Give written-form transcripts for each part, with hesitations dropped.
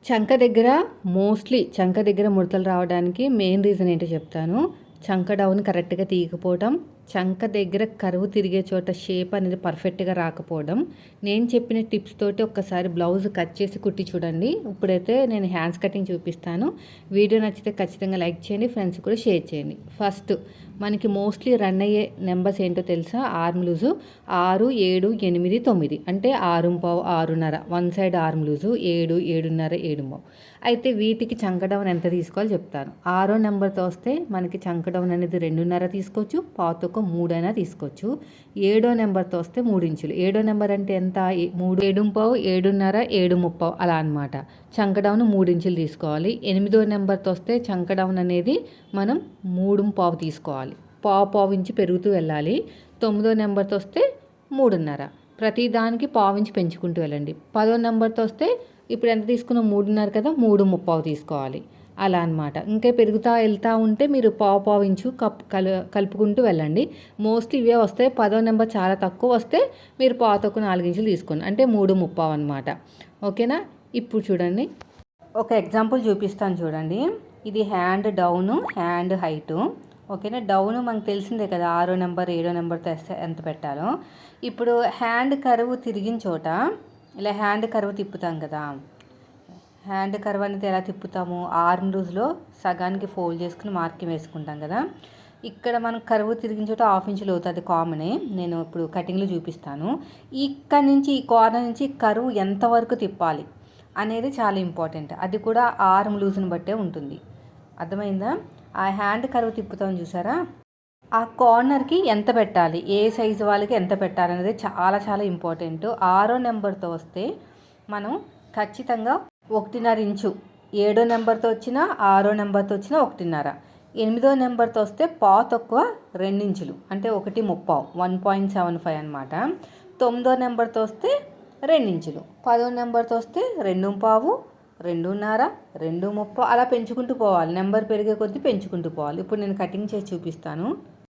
చంక దగ్గర చంక దగ్గర ముడతలు రావడానికి మెయిన్ రీజన్ ఏంటో చెప్తాను. చంక డౌన్ కరెక్ట్‌గా తీయకపోవడం, చంక దగ్గర కరువు తిరిగే చోట షేప్ అనేది పర్ఫెక్ట్‌గా రాకపోవడం. నేను చెప్పిన టిప్స్ తోటి ఒక్కసారి బ్లౌజ్ కట్ చేసి కుట్టి చూడండి. ఇప్పుడైతే నేను హ్యాండ్స్ కటింగ్ చూపిస్తాను. వీడియో నచ్చితే ఖచ్చితంగా లైక్ చేయండి. ఫ్రెండ్స్ కూడా షేర్ చేయండి. ఫస్ట్ మనకి మోస్ట్లీ రన్ అయ్యే నెంబర్స్ ఏంటో తెలుసా? ఆర్మ్ లూజు 6, 7, 8, 9 అంటే 6:15, 6:30. One side arm loose 7, 7:30, 7:15. అయితే వీటికి చంక డౌన్ ఎంత తీసుకోవాలో చెప్తాను. 6 నెంబర్తో వస్తే మనకి చంక డౌన్ అనేది 2:30 తీసుకోవచ్చు, పావుతక్కువ 3 అయినా తీసుకోవచ్చు. 7 నెంబర్తో వస్తే 3 ఇంచులు. 7 నెంబర్ అంటే ఎంత? 3, 7:15, 7:30, 7:30 అలా అనమాట. చంక డౌన్ 3 ఇంచులు తీసుకోవాలి. 8 నెంబర్తో వస్తే చంక డౌన్ అనేది మనం 3:15 తీసుకోవాలి. పావు ఇంచు పెరుగుతూ వెళ్ళాలి. 9 నెంబర్తో వస్తే 3:30. ప్రతి దానికి పావు ఇంచు పెంచుకుంటూ వెళ్ళండి. 10 నెంబర్తో వస్తే ఇప్పుడు ఎంత తీసుకున్నాం? 3:30 కదా, 3:30 తీసుకోవాలి. అలా అనమాట. ఇంకా పెరుగుతూ వెళ్తూ ఉంటే మీరు పావు ఇంచు కలుపుకుంటూ వెళ్ళండి. మోస్ట్లీ ఇవే వస్తాయి. 10 నెంబర్ చాలా తక్కువ వస్తే మీరు పావు తక్కువ 4 ఇంచులు తీసుకోండి. అంటే 3:30 అనమాట. ఓకేనా? ఇప్పుడు చూడండి, ఒక ఎగ్జాంపుల్ చూపిస్తాను చూడండి. ఇది హ్యాండ్ డౌను, హ్యాండ్ హైటు. ఓకేనా? డౌను మనకు తెలిసిందే కదా, 6 నెంబర్ 7 నెంబర్తో వేస్తే ఎంత పెట్టాలో. ఇప్పుడు హ్యాండ్ కరువు తిరిగిన చోట ఇలా హ్యాండ్ కరువు తిప్పుతాం కదా. హ్యాండ్ కర్వ్ అనేది ఎలా తిప్పుతాము? ఆర్మ్ లూజ్లో సగానికి ఫోల్డ్ చేసుకుని మార్కింగ్ వేసుకుంటాం కదా. ఇక్కడ మనం కరువు తిరిగిన చోట 1/2 ఇంచు లోతు, అది కామనే. నేను ఇప్పుడు కటింగ్లో చూపిస్తాను. ఇక్కడ నుంచి ఈ కార్నర్ నుంచి కరువు ఎంతవరకు తిప్పాలి అనేది చాలా ఇంపార్టెంట్. అది కూడా ఆర్మ్ లూజ్ని బట్టే ఉంటుంది. అర్థమైందా? ఆ హ్యాండ్ కరువు తిప్పుతాం చూసారా, ఆ కార్నర్కి ఎంత పెట్టాలి, ఏ సైజు వాళ్ళకి ఎంత పెట్టాలి అనేది చాలా చాలా ఇంపార్టెంట్. 6 నెంబర్తో వస్తే మనం ఖచ్చితంగా 1.5 ఇంచు, 7 నెంబర్తో వచ్చినా 6 నెంబర్తో వచ్చినా 1.5, 8 నెంబర్తో వస్తే పావు తక్కువ 2 ఇంచులు అంటే 1:30, 1.75 అనమాట. 9 నెంబర్తో వస్తే 2 ఇంచులు, 10 నెంబర్తో వస్తే 2:15, 2:30, 2:30 అలా పెంచుకుంటూ పోవాలి. నెంబర్ పెరిగే కొద్దీ పెంచుకుంటూ పోవాలి. ఇప్పుడు నేను కటింగ్ చేసి చూపిస్తాను.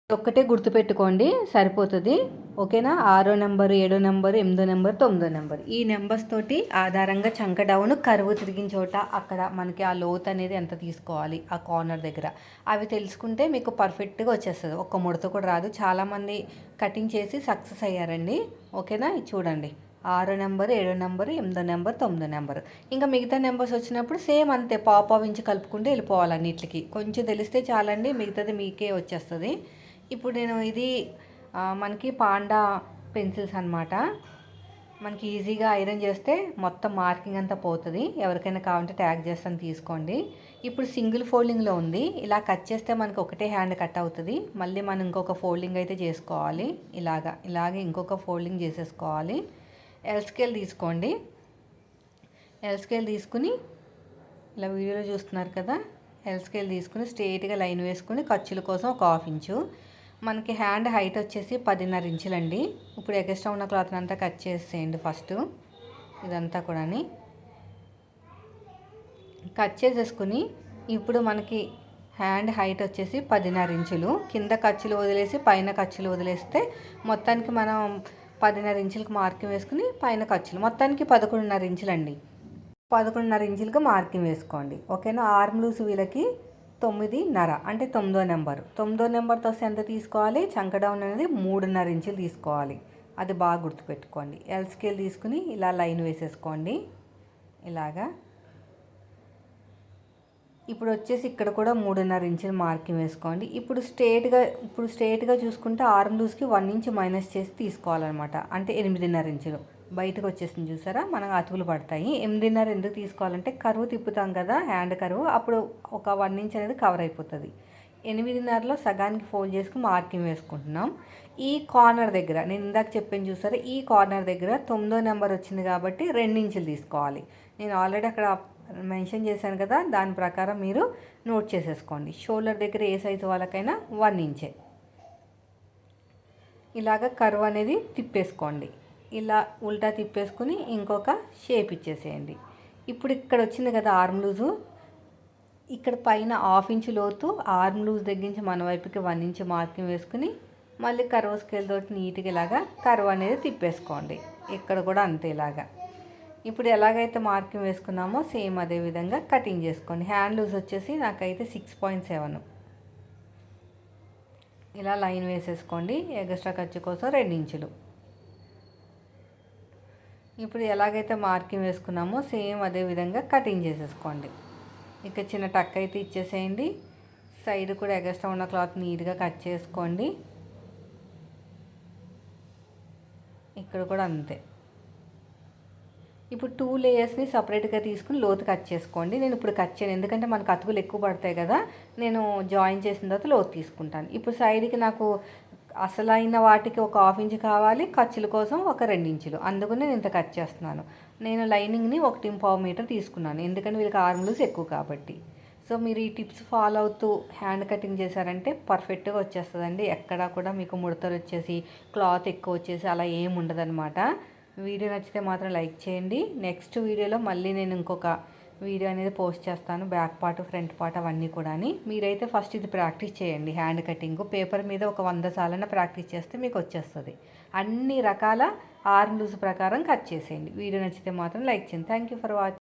ఒక్కటే గుర్తుపెట్టుకోండి, సరిపోతుంది. ఓకేనా? 6 నెంబరు, 7 నెంబరు, 8 నెంబరు, 9 నెంబరు, ఈ నెంబర్స్ తోటి ఆధారంగా చంక డౌన్ కరువు తిరిగిన చోట అక్కడ మనకి ఆ లోత్ అనేది ఎంత తీసుకోవాలి ఆ కార్నర్ దగ్గర, అవి తెలుసుకుంటే మీకు పర్ఫెక్ట్గా వచ్చేస్తుంది. ఒక్క ముడత కూడా రాదు. చాలామంది కటింగ్ చేసి సక్సెస్ అయ్యారండి. ఓకేనా? చూడండి, 6 నెంబరు, 7 నెంబరు, 8 నెంబరు, 9 నెంబరు. ఇంకా మిగతా నెంబర్స్ వచ్చినప్పుడు సేమ్ అంతే, పావు ఇంచు కలుపుకుంటూ వెళ్ళిపోవాలి. అన్నిటికి కొంచెం తెలిస్తే చాలండి, మిగతాది మీకే వచ్చేస్తుంది. ఇప్పుడు నేను ఇది మనకి పాండా పెన్సిల్స్ అనమాట. మనకి ఈజీగా ఐరన్ చేస్తే మొత్తం మార్కింగ్ అంతా పోతుంది. ఎవరికైనా కావాలంటే ట్యాగ్ చేస్తాను, తీసుకోండి. ఇప్పుడు సింగిల్ ఫోల్డింగ్లో ఉంది. ఇలా కట్ చేస్తే మనకి ఒకటే హ్యాండ్ కట్ అవుతుంది. మళ్ళీ మనం ఇంకొక ఫోల్డింగ్ అయితే చేసుకోవాలి. ఇలాగే ఇంకొక ఫోల్డింగ్ చేసేసుకోవాలి. ఎల్ స్కేల్ తీసుకోండి. ఎల్ స్కేల్ తీసుకుని ఇలా వీడియోలో చూస్తున్నారు కదా, ఎల్ స్కేల్ తీసుకుని స్ట్రెయిట్గా లైన్ వేసుకుని ఖర్చుల కోసం ఒక 1/2 ఇంచు. మనకి హ్యాండ్ హైట్ వచ్చేసి 10.5 ఇంచులండి. ఇప్పుడు ఎక్స్ట్రా ఉన్న క్లాత్ అంతా కట్ చేసేయండి. ఫస్ట్ ఇదంతా కూడా కట్ చేసేసుకుని ఇప్పుడు మనకి హ్యాండ్ హైట్ వచ్చేసి 10.5 ఇంచులు. కింద ఖర్చులు వదిలేసి పైన ఖర్చులు వదిలేస్తే మొత్తానికి మనం 10.5 ఇంచులకు మార్కింగ్ వేసుకుని పైన ఖర్చులు మొత్తానికి 11.5 ఇంచులండి. 11.5 ఇంచులకు మార్కింగ్ వేసుకోండి. ఓకేనా? ఆర్మ్ లూజ్ వీళ్ళకి 9.5 అంటే 9 నెంబరు. 9 నెంబర్తో వస్తే ఎంత తీసుకోవాలి? చంక డౌన్ అనేది 3.5 ఇంచులు తీసుకోవాలి. అది బాగా గుర్తుపెట్టుకోండి. ఎల్ స్కేల్ తీసుకుని ఇలా లైన్ వేసేసుకోండి. ఇలాగా ఇప్పుడు వచ్చేసి ఇక్కడ కూడా 3.5 ఇంచులు మార్కింగ్ వేసుకోండి. ఇప్పుడు స్ట్రేట్గా చూసుకుంటే ఆర్మ్ లూజ్కి 1 ఇంచ్ మైనస్ చేసి తీసుకోవాలన్నమాట. అంటే 8.5 ఇంచులు బయటకు వచ్చేసింది చూసారా, మనకు అతుకులు పడతాయి. 8.5 ఎందుకు తీసుకోవాలంటే కరువు తిప్పుతాం కదా, హ్యాండ్ కరువు, అప్పుడు ఒక 1 ఇంచ్ అనేది కవర్ అయిపోతుంది. 8.5లో సగానికి ఫోల్డ్ చేసుకుని మార్కింగ్ వేసుకుంటున్నాం. ఈ కార్నర్ దగ్గర నేను ఇందాక చెప్పాను చూసారా, ఈ కార్నర్ దగ్గర 9 నెంబర్ వచ్చింది కాబట్టి 2 ఇంచులు తీసుకోవాలి. నేను ఆల్రెడీ అక్కడ మెన్షన్ చేశాను కదా, దాని ప్రకారం మీరు నోట్ చేసేసుకోండి. షోల్డర్ దగ్గర ఏ సైజు వాళ్ళకైనా 1 ఇంచే. ఇలాగ కర్వ్ అనేది తిప్పేసుకోండి. ఇలా ఉల్టా తిప్పేసుకుని ఇంకొక షేప్ ఇచ్చేసేయండి. ఇప్పుడు ఇక్కడ వచ్చింది కదా ఆర్మ్ లూజు, ఇక్కడ పైన 1/2 ఇంచు లోతు ఆర్మ్ లూజ్ దగ్గర నుంచి మన వైపుకి 1 ఇంచ్ మార్కింగ్ వేసుకుని మళ్ళీ కర్వ్ స్కేల్ తోటి నీట్గా ఇలాగా కర్వ్ అనేది తిప్పేసుకోండి. ఇక్కడ కూడా అంతే. ఇలాగా ఇప్పుడు ఎలాగైతే మార్కింగ్ వేసుకున్నామో సేమ్ అదే విధంగా కటింగ్ చేసుకోండి. హ్యాండ్ లూజ్ వచ్చేసి నాకైతే 6.7. ఇలా లైన్ వేసేసుకోండి. ఎగస్ట్రా ఖర్చు కోసం 2 ఇంచులు. ఇప్పుడు ఎలాగైతే మార్కింగ్ వేసుకున్నామో సేమ్ అదే విధంగా కటింగ్ చేసేసుకోండి. ఇక చిన్న టక్ అయితే ఇచ్చేసేయండి. సైడ్ కూడా ఎగస్ట్రా ఉన్న క్లాత్ నీట్గా కట్ చేసుకోండి. ఇక్కడ కూడా అంతే. ఇప్పుడు 2 లేయర్స్ని సపరేట్గా తీసుకుని లోతు కట్ చేసుకోండి. నేను ఇప్పుడు కట్ చేయను, ఎందుకంటే మనకు అతుకులు ఎక్కువ పడతాయి కదా. నేను జాయిన్ చేసిన తర్వాత లోతు తీసుకుంటాను. ఇప్పుడు సైడ్కి నాకు అసలైన వాటికి ఒక 1/2 ఇంచ్ కావాలి, ఖర్చుల కోసం ఒక 2 ఇంచులు, అందుకని నేను ఇంత కట్ చేస్తున్నాను. నేను లైనింగ్ని 1.5 మీటర్ తీసుకున్నాను, ఎందుకంటే వీళ్ళకి ఆర్మ్ లూజ్ ఎక్కువ కాబట్టి. సో మీరు ఈ టిప్స్ ఫాలో అవుతూ హ్యాండ్ కటింగ్ చేశారంటే పర్ఫెక్ట్గా వచ్చేస్తుందండి. ఎక్కడా కూడా మీకు ముడతలు వచ్చేసి క్లాత్ ఎక్కువ వచ్చేసి అలా ఏమి ఉండదన్నమాట. వీడియో నచ్చితే మాత్రం లైక్ చేయండి. నెక్స్ట్ వీడియోలో మళ్ళీ నేను ఇంకొక వీడియో అనేది పోస్ట్ చేస్తాను, బ్యాక్ పార్ట్ ఫ్రంట్ పార్ట్ అవన్నీ కూడా. మీరైతే ఫస్ట్ ఇది ప్రాక్టీస్ చేయండి. హ్యాండ్ కటింగ్ పేపర్ మీద ఒక 100 సార్లైనా ప్రాక్టీస్ చేస్తే మీకు వచ్చేస్తుంది. అన్ని రకాల ఆర్మ్ లూజ్ ప్రకారం కట్ చేసేయండి. వీడియో నచ్చితే మాత్రం లైక్ చేయండి. Thank you for watching.